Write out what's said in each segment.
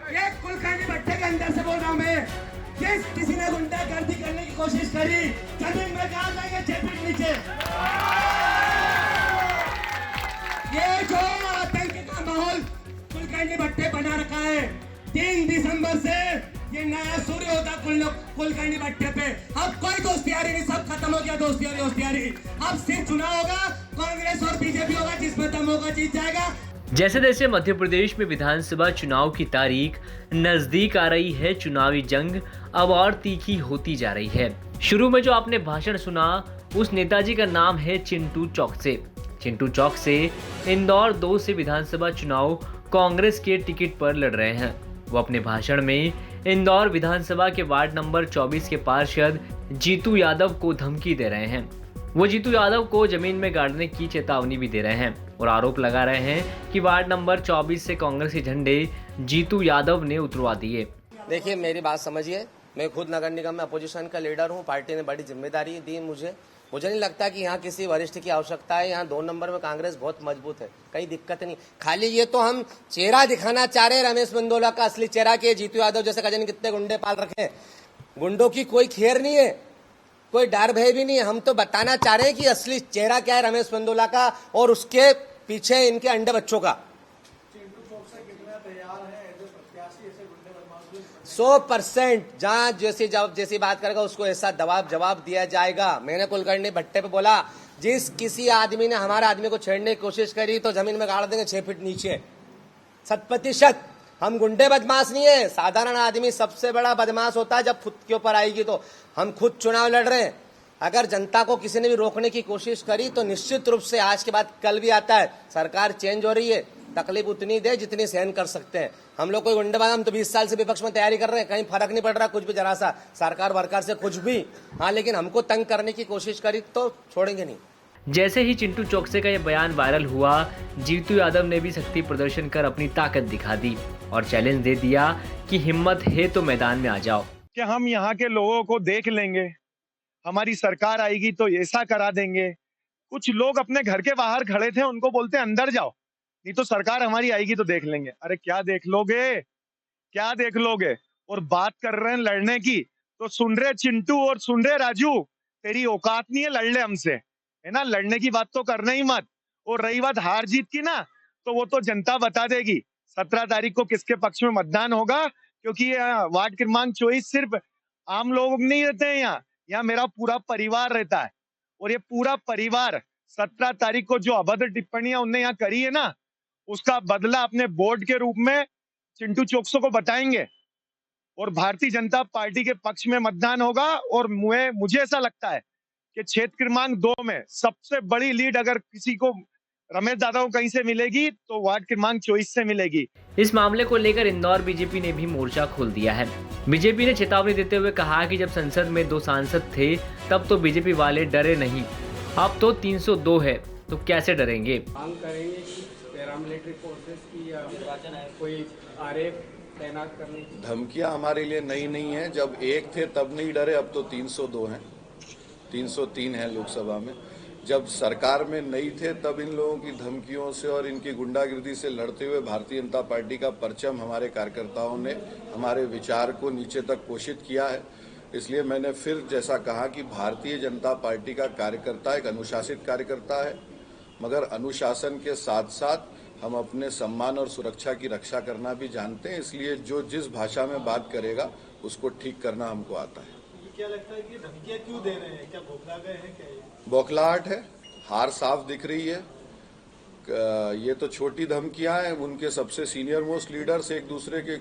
एक कुलकर्णी भट्टे के अंदर से बोल रहा हूं मैं, किसी ने गुंडागर्दी करने की कोशिश करी, जमीन में गाड़ देंगे 6 फीट नीचे। ये जो आतंक का माहौल कुलकर्णी भट्टे बना रखा है, 3 दिसंबर से ये नया सूर्य होता कुलकर्णी भट्टे पे। अब कोई दोस्तियारी नहीं, सब खत्म हो गया दोस्तियारी। अब सिर्फ चुनाव होगा, कांग्रेस और बीजेपी होगा, जिसमें दम होगा जीत जाएगा। जैसे जैसे मध्य प्रदेश में विधानसभा चुनाव की तारीख नजदीक आ रही है, चुनावी जंग अब और तीखी होती जा रही है। शुरू में जो आपने भाषण सुना, उस नेताजी का नाम है चिंटू चौकसे। चिंटू चौकसे इंदौर 2 से विधानसभा चुनाव कांग्रेस के टिकट पर लड़ रहे हैं। वो अपने भाषण में इंदौर विधानसभा के वार्ड नंबर 24 के पार्षद जीतू यादव को धमकी दे रहे हैं। वो जीतू यादव को जमीन में गाड़ने की चेतावनी भी दे रहे हैं और आरोप लगा रहे हैं कि वार्ड नंबर 24 से कांग्रेस के झंडे जीतू यादव ने उतरवा दिए। देखिए, मेरी बात समझिए, मैं खुद नगर निगम में अपोजिशन का लीडर हूँ। पार्टी ने बड़ी जिम्मेदारी दी मुझे नहीं लगता कि यहाँ किसी वरिष्ठ की आवश्यकता है। यहाँ 2 नंबर में कांग्रेस बहुत मजबूत है, कहीं दिक्कत नहीं। खाली ये तो हम चेहरा दिखाना चाह रहे हैं रमेश मेंदोला का असली चेहरा के जीतू यादव जैसे कजन कितने गुंडे पाल रखे हैं। गुंडों की कोई खेर नहीं है, कोई डर भय भी नहीं है। हम तो बताना चाह रहे हैं कि असली चेहरा क्या है रमेश मेंदोला का और उसके पीछे इनके अंडे बच्चों का। 100% जहां जैसी बात करेगा उसको ऐसा जवाब दिया जाएगा। मैंने कुलकर्णी भट्टे पे बोला, जिस किसी आदमी ने हमारे आदमी को छेड़ने की कोशिश करी तो जमीन में गाड़ देंगे 6 फीट नीचे। 100%। हम गुंडे बदमाश नहीं है। साधारण आदमी सबसे बड़ा बदमाश होता है जब खुद के ऊपर आएगी। तो हम खुद चुनाव लड़ रहे हैं। अगर जनता को किसी ने भी रोकने की कोशिश करी तो निश्चित रूप से आज के बाद कल भी आता है। सरकार चेंज हो रही है, तकलीफ उतनी दे जितनी सहन कर सकते हैं। हम लोग कोई गुंडेबाज, हम तो 20 साल से विपक्ष में तैयारी कर रहे हैं, कहीं फर्क नहीं पड़ रहा कुछ भी, जरा सा सरकार वर्कार से कुछ भी। हाँ, लेकिन हमको तंग करने की कोशिश करी तो छोड़ेंगे नहीं। जैसे ही चिंटू चौकसे का यह बयान वायरल हुआ, जीतू यादव ने भी शक्ति प्रदर्शन कर अपनी ताकत दिखा दी और चैलेंज दे दिया कि हिम्मत है तो मैदान में आ जाओ। कि हम यहाँ के लोगों को देख लेंगे, हमारी सरकार आएगी तो ऐसा करा देंगे। कुछ लोग अपने घर के बाहर खड़े थे, उनको बोलते अंदर जाओ, नहीं तो सरकार हमारी आएगी तो देख लेंगे। अरे क्या देख लोगे, क्या देख लोगे? और बात कर रहे हैं लड़ने की, तो सुन रहे चिंटू और सुन रहे राजू, तेरी औकात नहीं है लड़ ले हमसे, है ना। लड़ने की बात तो करना ही मत। और रही बात हार जीत की ना, तो वो तो जनता बता देगी 17 तारीख को किसके पक्ष में मतदान होगा। क्योंकि वार्ड क्रमांक 24 सिर्फ आम लोग नहीं रहते हैं, यहाँ मेरा पूरा परिवार रहता है। और ये पूरा परिवार 17 तारीख को जो अभद्र टिप्पणियां उनने यहाँ करी है ना, उसका बदला अपने बोर्ड के रूप में चिंटू चौकसो को बताएंगे और भारतीय जनता पार्टी के पक्ष में मतदान होगा। और मुझे ऐसा लगता है कि क्षेत्र क्रमांक 2 में सबसे बड़ी लीड अगर किसी को रमेश दादा को कहीं से मिलेगी तो वार्ड क्रमांक 24 से मिलेगी। इस मामले को लेकर इंदौर बीजेपी ने भी मोर्चा खोल दिया है। बीजेपी ने चेतावनी देते हुए कहा कि जब संसद में 2 सांसद थे तब तो बीजेपी वाले डरे नहीं, अब तो 302 है तो कैसे डरेंगे। मांग करेंगे कि पैरामिलिट्री फोर्सेस की या कोई आरएफ तैनात करने की। धमकियां हमारे लिए नई नहीं है। जब 1 थे तब नहीं डरे, अब तो 302 हैं, 303 है लोकसभा में। जब सरकार में नहीं थे तब इन लोगों की धमकियों से और इनकी गुंडागिर्दी से लड़ते हुए भारतीय जनता पार्टी का परचम हमारे कार्यकर्ताओं ने हमारे विचार को नीचे तक पोषित किया है। इसलिए मैंने फिर जैसा कहा कि भारतीय जनता पार्टी का कार्यकर्ता एक अनुशासित कार्यकर्ता है, मगर अनुशासन के साथ साथ हम अपने सम्मान और सुरक्षा की रक्षा करना भी जानते हैं। इसलिए जो जिस भाषा में बात करेगा उसको ठीक करना हमको आता है। क्या लगता है कि धमकियां क्यों दे रहे हैं? क्या बौखला गए हैं? क्या ये बौखलाहट है? हार साफ दिख रही है। ये तो छोटी धमकियां हैं। उनके सबसे सीनियर मोस्ट लीडर्स एक दूसरे के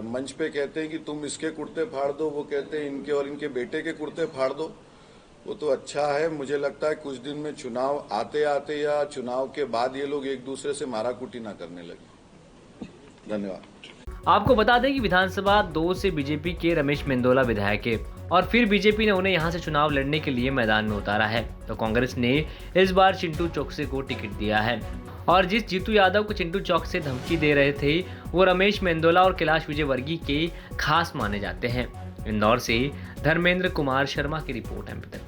मंच पे कहते हैं कि तुम इसके कुर्ते फाड़ दो, वो कहते हैं इनके और इनके बेटे के कुर्ते फाड़ दो। वो तो अच्छा है। मुझे लगता है कुछ दिन में चुनाव आते आते या चुनाव के बाद ये लोग एक दूसरे से माराकुटी ना करने लगे। धन्यवाद। आपको बता दें कि विधानसभा 2 से बीजेपी के रमेश मेंदोला विधायक है और फिर बीजेपी ने उन्हें यहां से चुनाव लड़ने के लिए मैदान में उतारा है, तो कांग्रेस ने इस बार चिंटू चौकसे को टिकट दिया है। और जिस जीतू यादव को चिंटू चौकसे धमकी दे रहे थे वो रमेश मेंदोला और कैलाश विजयवर्गीय के खास माने जाते हैं। इंदौर से धर्मेंद्र कुमार शर्मा की रिपोर्ट है।